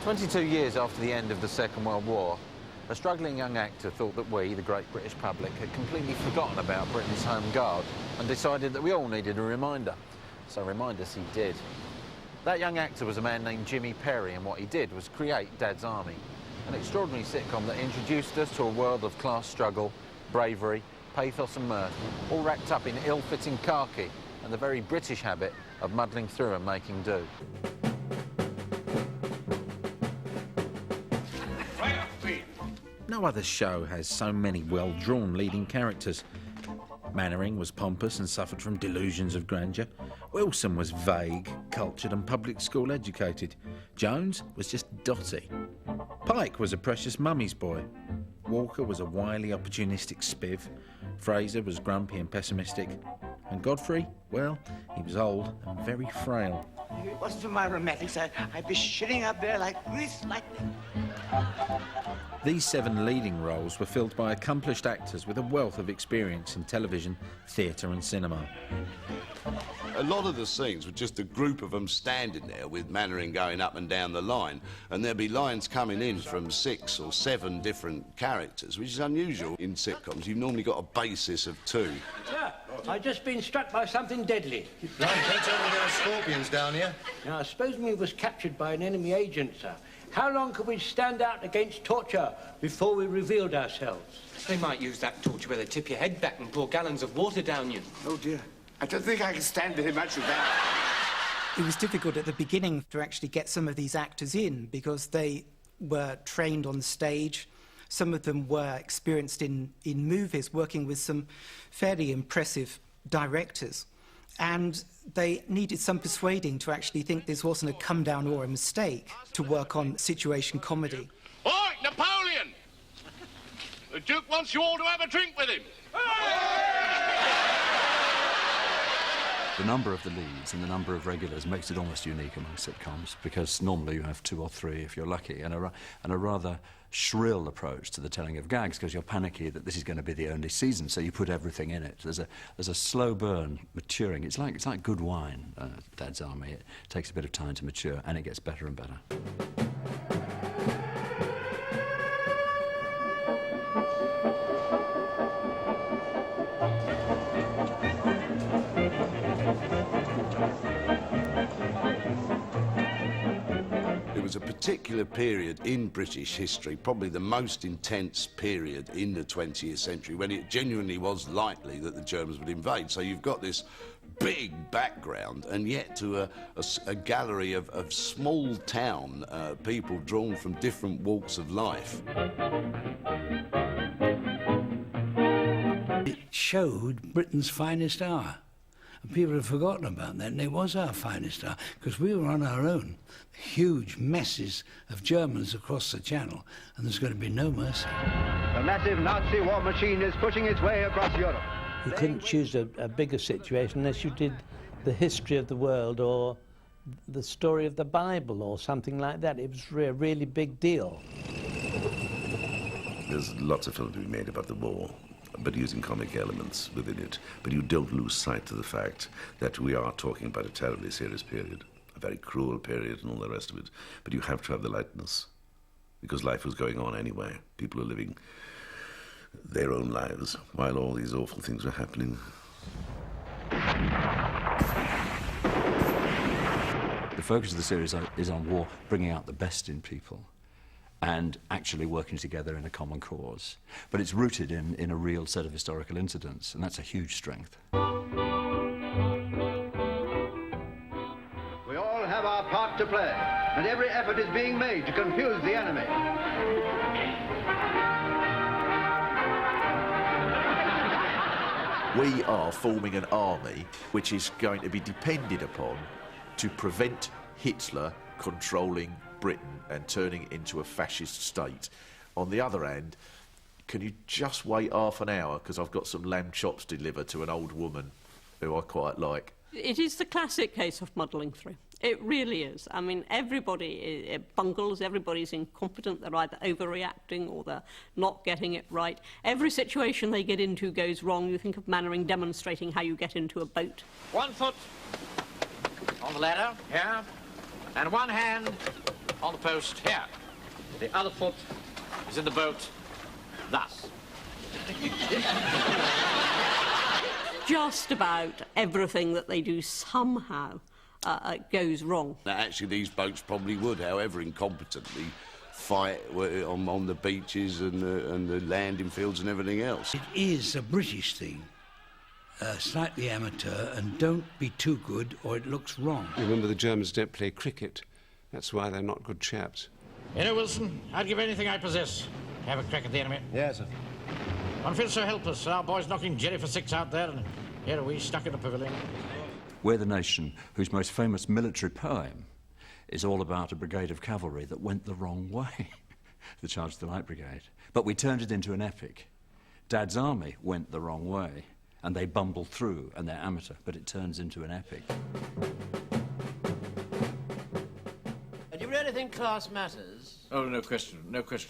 22 years after the end of the Second World War, a struggling young actor thought that we, the great British public, had completely forgotten about Britain's Home Guard and decided that we all needed a reminder. So remind us he did. That young actor was a man named Jimmy Perry, and what he did was create Dad's Army, an extraordinary sitcom that introduced us to a world of class struggle, bravery, pathos and mirth, all wrapped up in ill-fitting khaki and the very British habit of muddling through and making do. No other show has so many well-drawn leading characters. Mannering was pompous and suffered from delusions of grandeur. Wilson was vague, cultured and public school educated. Jones was just dotty. Pike was a precious mummy's boy. Walker was a wily, opportunistic spiv. Fraser was grumpy and pessimistic. And Godfrey, well, he was old and very frail. If it wasn't for my rheumatics, I'd be shitting up there like greased lightning. These 7 leading roles were filled by accomplished actors with a wealth of experience in television, theatre and cinema. A lot of the scenes were just a group of them standing there with Mannering going up and down the line, and there'd be lines coming in from 6 or 7 different characters, which is unusual in sitcoms. You've normally got a basis of 2. Sir, I've just been struck by something deadly. Right, don't tell me there are scorpions down here. Now, supposing we was captured by an enemy agent, sir, how long could we stand out against torture before we revealed ourselves? They might use that torture where they tip your head back and pour gallons of water down you. Oh, dear. I don't think I can stand very much of that. It was difficult at the beginning to actually get some of these actors in because they were trained on stage. Some of them were experienced in movies, working with some fairly impressive directors. And they needed some persuading to actually think this wasn't a come-down or a mistake to work on situation comedy. All right, Napoleon! The Duke wants you all to have a drink with him. The number of the leads and the number of regulars makes it almost unique among sitcoms, because normally you have 2 or 3 if you're lucky, and a rather shrill approach to the telling of gags, because you're panicky that this is going to be the only season, so you put everything in it. There's a slow burn maturing. It's like good wine, Dad's Army. It takes a bit of time to mature, and it gets better and better. A particular period in British history, probably the most intense period in the 20th century, when it genuinely was likely that the Germans would invade. So you've got this big background, and yet to a gallery of small town people drawn from different walks of life. It showed Britain's finest hour. And people have forgotten about that, and it was our finest hour, because we were on our own. Huge masses of Germans across the Channel, and there's going to be no mercy. The massive Nazi war machine is pushing its way across Europe. You couldn't choose a bigger situation unless you did the history of the world or the story of the Bible or something like that. It was a really big deal. There's lots of films to be made about the war, but using comic elements within it. But you don't lose sight of the fact that we are talking about a terribly serious period, a very cruel period and all the rest of it. But you have to have the lightness, because life was going on anyway. People were living their own lives while all these awful things were happening. The focus of the series is on war, bringing out the best in people and actually working together in a common cause. But it's rooted in a real set of historical incidents, and that's a huge strength. We all have our part to play, and every effort is being made to confuse the enemy. We are forming an army which is going to be depended upon to prevent Hitler controlling Britain and turning it into a fascist state. On the other hand, can you just wait half an hour, because I've got some lamb chops delivered to an old woman who I quite like. It is the classic case of muddling through. It really is. I mean, everybody bungles, everybody's incompetent, they're either overreacting or they're not getting it right. Every situation they get into goes wrong. You think of Mannering demonstrating how you get into a boat. One foot on the ladder, here, and one hand on the post here. The other foot is in the boat, thus. Just about everything that they do somehow goes wrong. Now, actually, these boats probably would, however incompetently, fight on the beaches and the landing fields and everything else. It is a British thing, slightly amateur, and don't be too good or it looks wrong. Remember, the Germans don't play cricket. That's why they're not good chaps. You know, Wilson, I'd give anything I possess to have a crack at the enemy. Yes, sir. One feels so helpless. Our boys knocking Jerry for 6 out there, and here are we stuck in a pavilion. We're the nation whose most famous military poem is all about a brigade of cavalry that went the wrong way, the Charge of the Light Brigade. But we turned it into an epic. Dad's army went the wrong way, and they bumbled through, and they're amateur, but it turns into an epic. Do you really think class matters? Oh, no question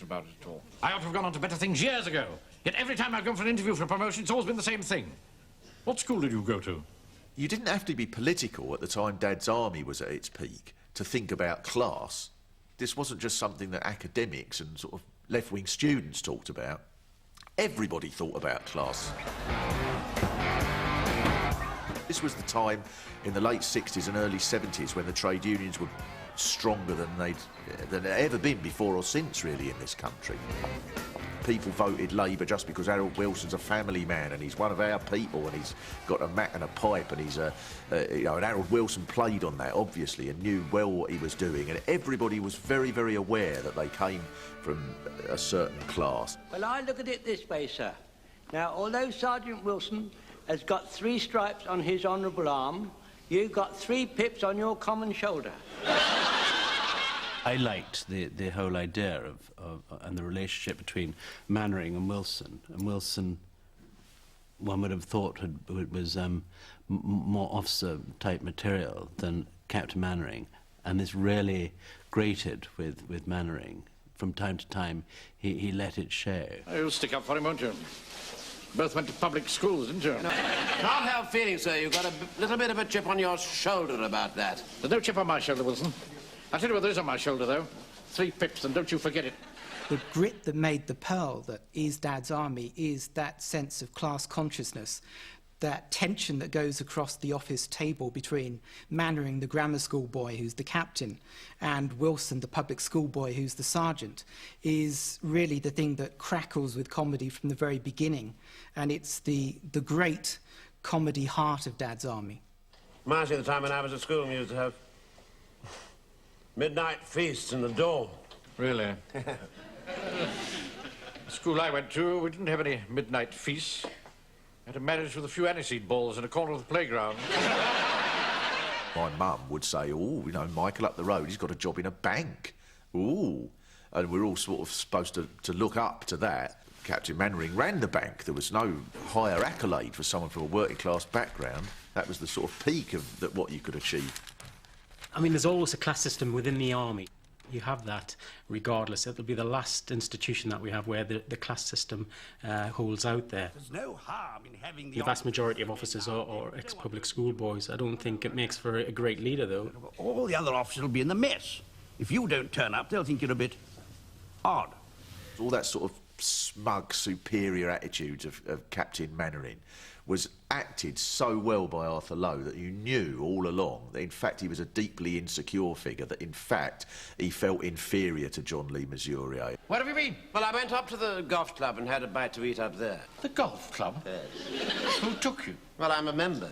about it at all. I ought to have gone on to better things years ago. Yet every time I've gone for an interview for a promotion, it's always been the same thing. What school did you go to? You didn't have to be political at the time Dad's army was at its peak to think about class. This wasn't just something that academics and sort of left-wing students talked about. Everybody thought about class. This was the time in the late 60s and early 70s when the trade unions were stronger than they'd ever been before or since, really, in this country. People voted Labour just because Harold Wilson's a family man and he's one of our people and he's got a mat and a pipe and he's and Harold Wilson played on that, obviously, and knew well what he was doing, and everybody was very, very aware that they came from a certain class. Well, I look at it this way, sir. Now, although Sergeant Wilson has got 3 stripes on his honourable arm, you've got 3 pips on your common shoulder. I liked the whole idea of and the relationship between Mannering and Wilson. And Wilson, one would have thought was more officer-type material than Captain Mannering, and this really grated with Mannering. From time to time, he let it show. You'll stick up for him, won't you? Both went to public schools, didn't you? No. Can't help feeling, sir, you've got a little bit of a chip on your shoulder about that. There's no chip on my shoulder, Wilson. I'll tell you what there is on my shoulder, though. 3 pips, and don't you forget it. The grit that made the pearl that is Dad's army is that sense of class consciousness, that tension that goes across the office table between Mannering, the grammar school boy who's the captain, and Wilson, the public school boy who's the sergeant, is really the thing that crackles with comedy from the very beginning. And it's the great comedy heart of Dad's army. Reminds me of the time when I was at school, we used to have midnight feasts in the dorm. Really? The school I went to, we didn't have any midnight feasts. We had a marriage with a few aniseed balls in a corner of the playground. My mum would say, oh, you know, Michael up the road, he's got a job in a bank. Ooh. And we're all sort of supposed to look up to that. Captain Mannering ran the bank. There was no higher accolade for someone from a working-class background. That was the sort of peak of what you could achieve. I mean, there's always a class system within the army. You have that regardless. It'll be the last institution that we have where the class system holds out there. There's no harm in having The vast majority of officers are ex-public school boys. I don't think it makes for a great leader, though. All the other officers will be in the mess. If you don't turn up, they'll think you're a bit odd. All that sort of smug, superior attitude of Captain Mannering was acted so well by Arthur Lowe that you knew all along that in fact he was a deeply insecure figure, that in fact he felt inferior to John Lee Mesurier. Where have you been? Well, I went up to the golf club and had a bite to eat up there. The golf club? Yes. Who took you? Well, I'm a member.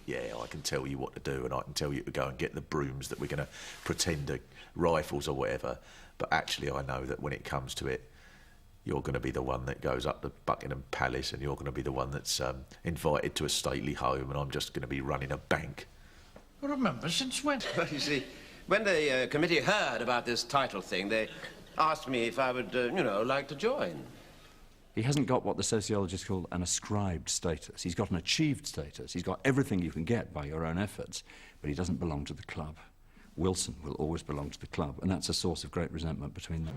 Yeah, I can tell you what to do and I can tell you to go and get the brooms that we're going to pretend are rifles or whatever, but actually I know that when it comes to it, you're going to be the one that goes up to Buckingham Palace and you're going to be the one that's invited to a stately home, and I'm just going to be running a bank. Remember, since when? Well, you see, when the committee heard about this title thing, they asked me if I would, you know, like to join. He hasn't got what the sociologists call an ascribed status. He's got an achieved status. He's got everything you can get by your own efforts, but he doesn't belong to the club. Wilson will always belong to the club, and that's a source of great resentment between them.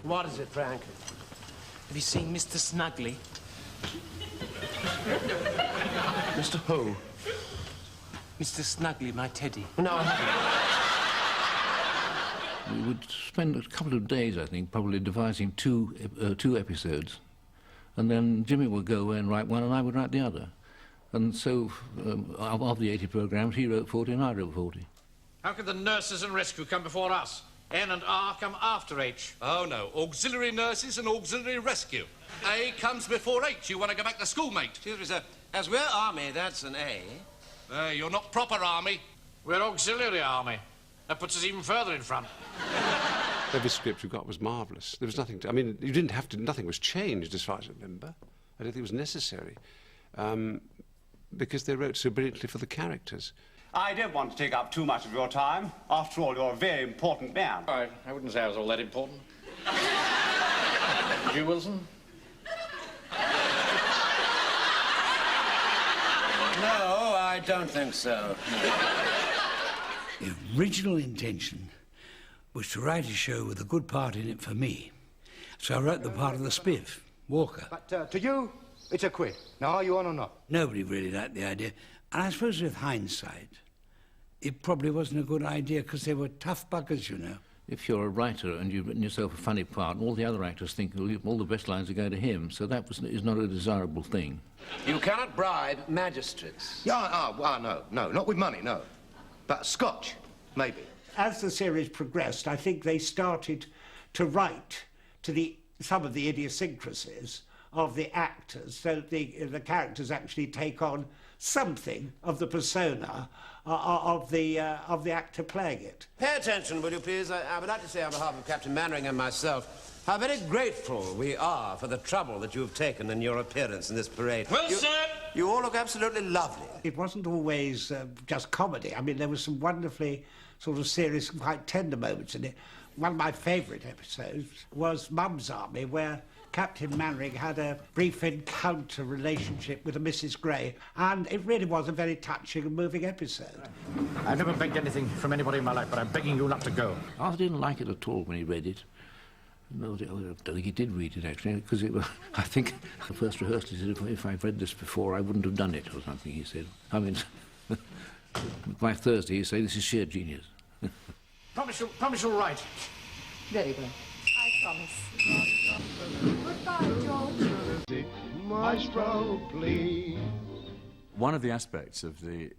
What is it, Frank? Have you seen Mr. Snugley? Mr. Who? Mr. Snuggly, my teddy. No, I haven't. We would spend a couple of days, I think, probably devising two episodes. And then Jimmy would go away and write one, and I would write the other. And so, of the 80 programmes, he wrote 40 and I wrote 40. How could the nurses and rescue come before us? N and R come after H. Oh, no. Auxiliary nurses and auxiliary rescue. A comes before H. You want to go back to school, mate? Excuse me, sir. As we're army, that's an A. You're not proper army. We're auxiliary army. That puts us even further in front. Every script you got was marvellous. There was nothing to... I mean, you didn't have to... Nothing was changed, as far as I remember. I don't think it was necessary. Because they wrote so brilliantly for the characters. I don't want to take up too much of your time. After all, you're a very important man. I wouldn't say I was all that important. You, Wilson? No, I don't think so. The original intention was to write a show with a good part in it for me. So I wrote the part of the spiff, Walker. But to you, it's a quid. Now, are you on or not? Nobody really liked the idea. And I suppose with hindsight, it probably wasn't a good idea because they were tough buggers, you know. If you're a writer and you've written yourself a funny part, and all the other actors think all the best lines are going to him, so that is not a desirable thing. You cannot bribe magistrates. Yeah, no, not with money, no. But scotch, maybe. As the series progressed, I think they started to write to some of the idiosyncrasies of the actors, so the characters actually take on something of the persona of the actor playing it. Pay attention, will you please? I would like to say on behalf of Captain Mannering and myself how very grateful we are for the trouble that you have taken in your appearance in this parade. Wilson! You all look absolutely lovely. It wasn't always just comedy. I mean, there was some wonderfully sort of serious and quite tender moments in it. One of my favourite episodes was Mum's Army, where Captain Mannering had a brief encounter relationship with a Mrs. Gray, and it really was a very touching and moving episode. I've never begged anything from anybody in my life, but I'm begging you not to go. I didn't like it at all when he read it. No, I don't think he did read it, actually, because I think the first rehearsal he said, if I'd read this before, I wouldn't have done it, or something, he said. I mean, by Thursday, he said, this is sheer genius. Promise you'll write. Very well. I promise. Goodbye, George. Maestro, please. One of the aspects of the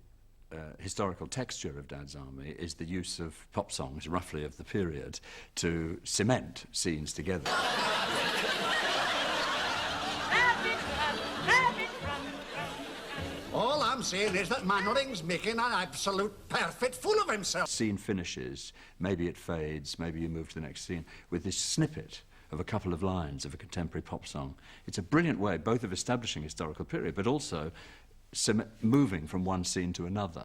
historical texture of Dad's Army is the use of pop songs, roughly of the period, to cement scenes together. All I'm saying is that Mannering's making an absolute perfect fool of himself. Scene finishes, maybe it fades, maybe you move to the next scene, with this snippet of a couple of lines of a contemporary pop song. It's a brilliant way both of establishing historical period, but also moving from one scene to another.